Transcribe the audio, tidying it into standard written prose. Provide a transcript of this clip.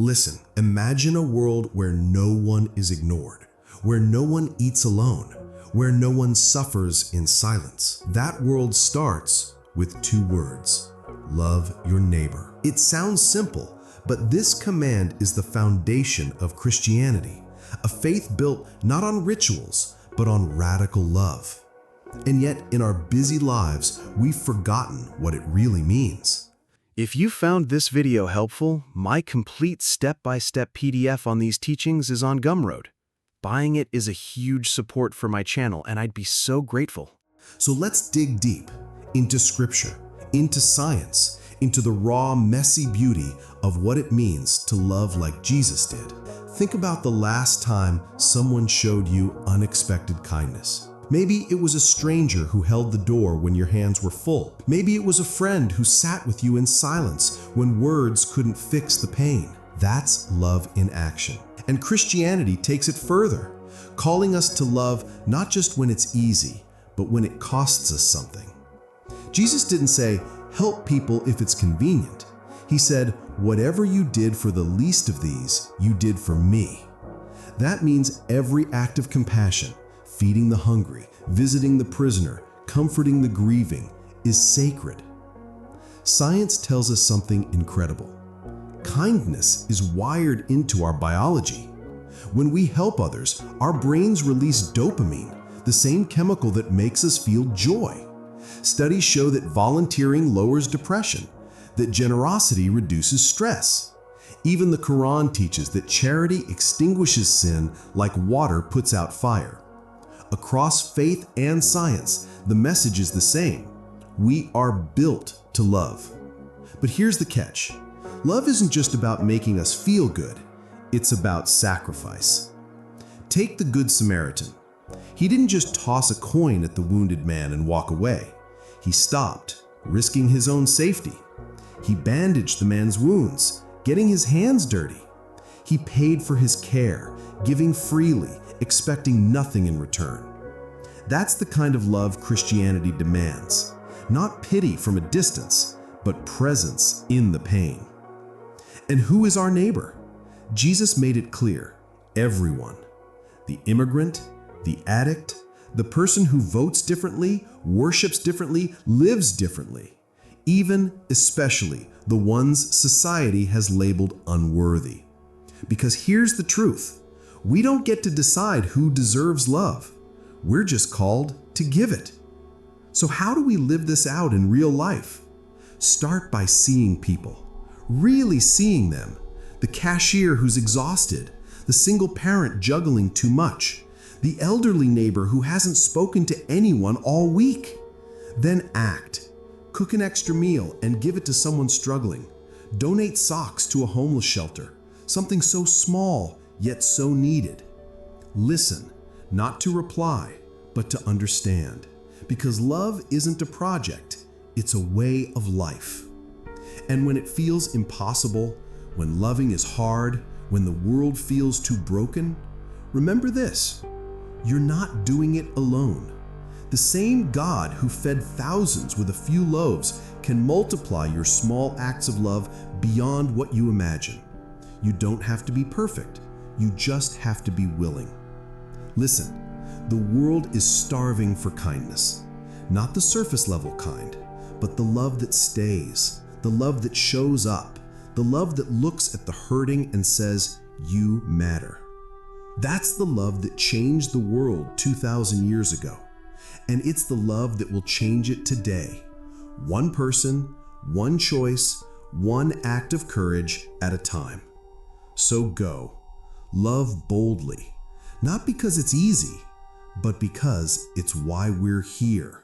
Listen, imagine a world where no one is ignored, where no one eats alone, where no one suffers in silence. That world starts with 2 words: love your neighbor. It sounds simple, but this command is the foundation of Christianity, a faith built not on rituals, but on radical love. And yet, in our busy lives, we've forgotten what it really means. If you found this video helpful, my complete step-by-step PDF on these teachings is on Gumroad. Buying it is a huge support for my channel, and I'd be so grateful. So let's dig deep into scripture, into science, into the raw, messy beauty of what it means to love like Jesus did. Think about the last time someone showed you unexpected kindness. Maybe it was a stranger who held the door when your hands were full. Maybe it was a friend who sat with you in silence when words couldn't fix the pain. That's love in action. And Christianity takes it further, calling us to love not just when it's easy, but when it costs us something. Jesus didn't say, help people if it's convenient. He said, whatever you did for the least of these, you did for me. That means every act of compassion, feeding the hungry, visiting the prisoner, comforting the grieving, is sacred. Science tells us something incredible. Kindness is wired into our biology. When we help others, our brains release dopamine, the same chemical that makes us feel joy. Studies show that volunteering lowers depression, that generosity reduces stress. Even the Quran teaches that charity extinguishes sin like water puts out fire. Across faith and science, the message is the same. We are built to love. But here's the catch. Love isn't just about making us feel good. It's about sacrifice. Take the Good Samaritan. He didn't just toss a coin at the wounded man and walk away. He stopped, risking his own safety. He bandaged the man's wounds, getting his hands dirty. He paid for his care, giving freely, expecting nothing in return. That's the kind of love Christianity demands. Not pity from a distance, but presence in the pain. And who is our neighbor? Jesus made it clear. Everyone. The immigrant, the addict, the person who votes differently, worships differently, lives differently. Even, especially, the ones society has labeled unworthy. Because here's the truth. We don't get to decide who deserves love. We're just called to give it. So how do we live this out in real life? Start by seeing people, really seeing them. The cashier who's exhausted, the single parent juggling too much, the elderly neighbor who hasn't spoken to anyone all week. Then act. Cook an extra meal and give it to someone struggling. Donate socks to a homeless shelter, something so small yet so needed. Listen, not to reply, but to understand. Because love isn't a project, it's a way of life. And when it feels impossible, when loving is hard, when the world feels too broken, remember this: you're not doing it alone. The same God who fed thousands with a few loaves can multiply your small acts of love beyond what you imagine. You don't have to be perfect. You just have to be willing. Listen, the world is starving for kindness. Not the surface level kind, but the love that stays, the love that shows up, the love that looks at the hurting and says, you matter. That's the love that changed the world 2,000 years ago. And it's the love that will change it today. One person, one choice, one act of courage at a time. So go. Love boldly, not because it's easy, but because it's why we're here.